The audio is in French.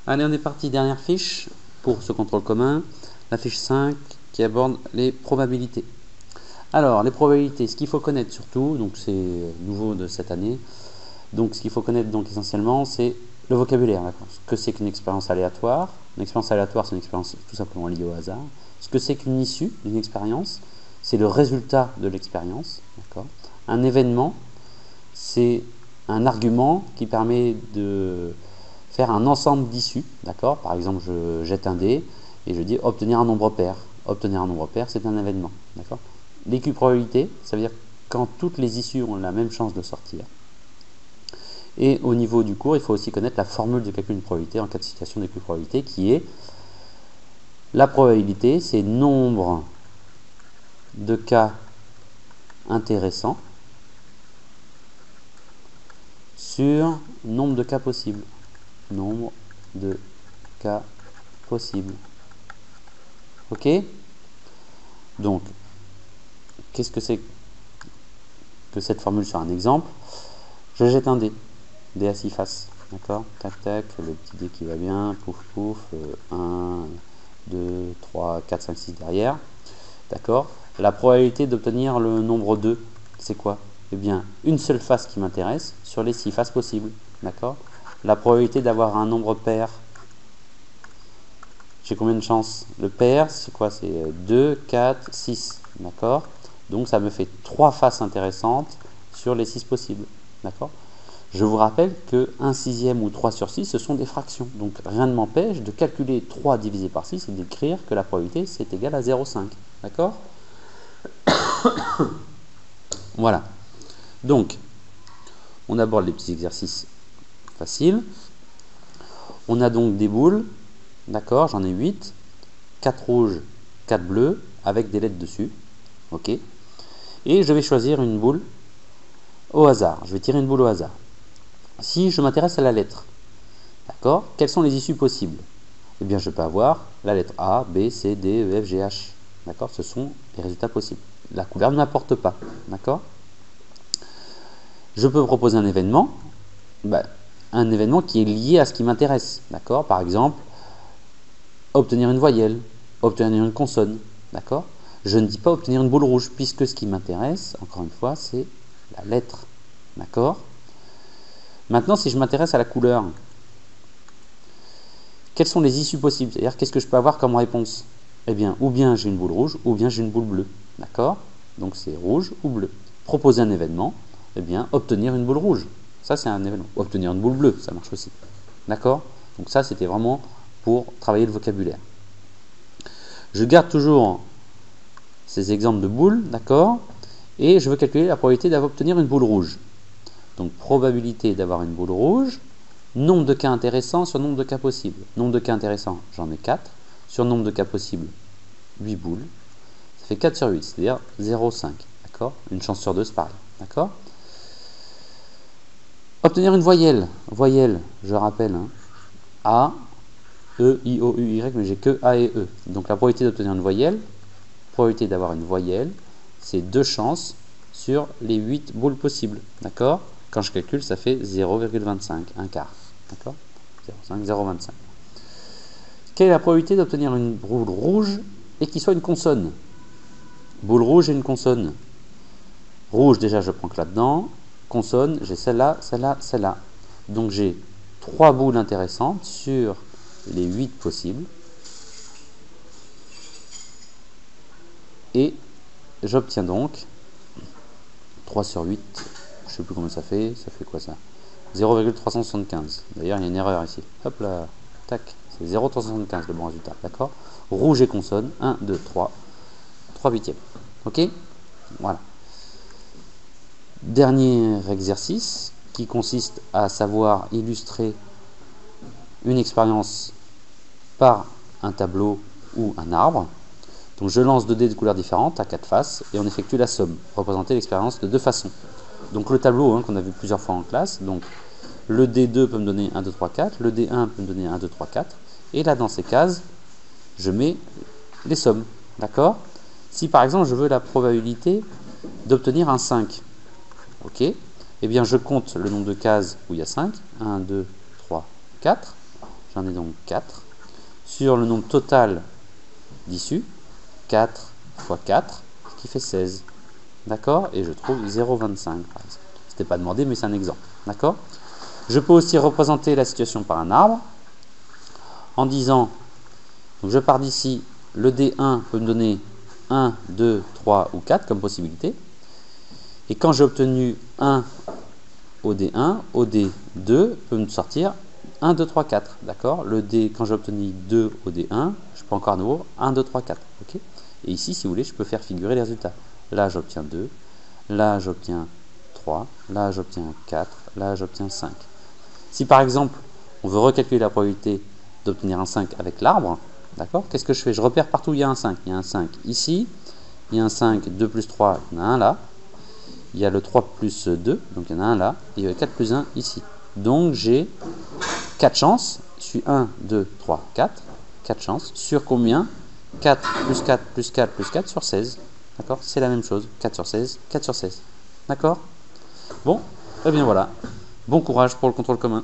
Allez, on est parti, dernière fiche pour ce contrôle commun, la fiche 5 qui aborde les probabilités. Alors, les probabilités, ce qu'il faut connaître surtout, donc c'est nouveau de cette année, donc ce qu'il faut connaître donc essentiellement, c'est le vocabulaire. Ce que c'est qu'une expérience aléatoire. Une expérience aléatoire, c'est une expérience tout simplement liée au hasard. Ce que c'est qu'une issue d'une expérience, c'est le résultat de l'expérience. Un événement, c'est un argument qui permet de faire un ensemble d'issues. Par exemple, je jette un dé et je dis obtenir un nombre pair. Obtenir un nombre pair, c'est un événement. L'équiprobabilité, ça veut dire quand toutes les issues ont la même chance de sortir. Et au niveau du cours, il faut aussi connaître la formule de calcul de probabilité en cas de situation d'équiprobabilité qui est la probabilité, c'est nombre de cas intéressants sur nombre de cas possibles. Nombre de cas possibles. Ok? Donc, qu'est-ce que c'est que cette formule sur un exemple? Je jette un dé. Dé à 6 faces. D'accord? Tac, tac, le petit dé qui va bien. Pouf, pouf. 1, 2, 3, 4, 5, 6 derrière. D'accord? La probabilité d'obtenir le nombre 2, c'est quoi? Eh bien, une seule face qui m'intéresse sur les 6 faces possibles. D'accord? La probabilité d'avoir un nombre pair, j'ai combien de chances? Le pair, c'est quoi? C'est 2, 4, 6. D'accord? Donc, ça me fait 3 faces intéressantes sur les 6 possibles. D'accord? Je vous rappelle que 1 sixième ou 3 sur 6, ce sont des fractions. Donc, rien ne m'empêche de calculer 3 divisé par 6 et d'écrire que la probabilité, c'est égal à 0,5. D'accord? Voilà. Donc, on aborde les petits exercices faciles. On a donc des boules. D'accord, j'en ai 8. 4 rouges, 4 bleus, avec des lettres dessus. Ok. Et je vais choisir une boule au hasard. Je vais tirer une boule au hasard. Si je m'intéresse à la lettre, d'accord, quelles sont les issues possibles? Eh bien, je peux avoir la lettre A, B, C, D, E, F, G, H. D'accord, ce sont les résultats possibles. La couleur ne m'apporte pas. D'accord. Je peux proposer un événement. Un événement qui est lié à ce qui m'intéresse. D'accord. Par exemple, obtenir une voyelle, obtenir une consonne. D'accord. Je ne dis pas obtenir une boule rouge, puisque ce qui m'intéresse, encore une fois, c'est la lettre. D'accord. Maintenant, si je m'intéresse à la couleur, quelles sont les issues possibles? C'est-à-dire, qu'est-ce que je peux avoir comme réponse? Eh bien, ou bien j'ai une boule rouge, ou bien j'ai une boule bleue. D'accord. Donc, c'est rouge ou bleu. Proposer un événement, eh bien, obtenir une boule rouge. Ça, c'est un événement. Obtenir une boule bleue, ça marche aussi. D'accord. Donc, ça, c'était vraiment pour travailler le vocabulaire. Je garde toujours ces exemples de boules, d'accord, et je veux calculer la probabilité d'obtenir une boule rouge. Donc, probabilité d'avoir une boule rouge, nombre de cas intéressants sur nombre de cas possibles. Nombre de cas intéressants, j'en ai 4. Sur nombre de cas possibles, 8 boules. Ça fait 4 sur 8, c'est-à-dire 0,5. D'accord. Une chance sur 2, c'est pareil. D'accord. Obtenir une voyelle. Voyelle, je rappelle, hein, A, E, I, O, U, Y, mais j'ai que A et E. Donc la probabilité d'obtenir une voyelle, probabilité d'avoir une voyelle, c'est 2 chances sur les 8 boules possibles. D'accord. Quand je calcule, ça fait 0,25, un quart. D'accord. 0,5, 0,25. Quelle est la probabilité d'obtenir une boule rouge et qui soit une consonne? Boule rouge et une consonne. Rouge, déjà, je prends que là-dedans. Consonne, j'ai celle-là, celle-là, celle-là. Donc, j'ai 3 boules intéressantes sur les 8 possibles. Et j'obtiens donc 3 sur 8. Je ne sais plus combien ça fait. Ça fait quoi ça? 0,375. D'ailleurs, il y a une erreur ici. Hop là. Tac. C'est 0,375 le bon résultat. D'accord. Rouge et consonne. 1, 2, 3. 3 huitièmes. Ok. Voilà. Dernier exercice qui consiste à savoir illustrer une expérience par un tableau ou un arbre. Donc je lance 2 dés de couleurs différentes à 4 faces et on effectue la somme. Représenter l'expérience de 2 façons. Donc le tableau qu'on a vu plusieurs fois en classe. Donc le D2 peut me donner 1, 2, 3, 4. Le D1 peut me donner 1, 2, 3, 4. Et là dans ces cases, je mets les sommes. D'accord. Si par exemple je veux la probabilité d'obtenir un 5. Ok. Eh bien je compte le nombre de cases où il y a 5. 1, 2, 3, 4. j'en ai donc 4. Sur le nombre total d'issues, 4 fois 4, ce qui fait 16. D'accord? Et je trouve 0,25 par exemple. C'était pas demandé, mais c'est un exemple. D'accord? Je peux aussi représenter la situation par un arbre en disant, donc je pars d'ici, le D1 peut me donner 1, 2, 3 ou 4 comme possibilité. Et quand j'ai obtenu 1 au D1, au D2 peut me sortir 1, 2, 3, 4. D'accord? Le D, quand j'ai obtenu 2 au D1, je peux encore à nouveau 1, 2, 3, 4. Okay? Et ici, si vous voulez, je peux faire figurer les résultats. Là, j'obtiens 2. Là, j'obtiens 3. Là, j'obtiens 4. Là, j'obtiens 5. Si par exemple, on veut recalculer la probabilité d'obtenir un 5 avec l'arbre, d'accord? Qu'est-ce que je fais? Je repère partout où il y a un 5. Il y a un 5 ici. Il y a un 5, 2 plus 3, il y en a un là. Il y a le 3 plus 2, donc il y en a un là. Et il y a le 4 plus 1 ici. Donc j'ai 4 chances. Je suis 1, 2, 3, 4. 4 chances. Sur combien? 4 plus 4 plus 4 plus 4 sur 16. D'accord? C'est la même chose. 4 sur 16, 4 sur 16. D'accord? Bon, eh bien voilà. Bon courage pour le contrôle commun.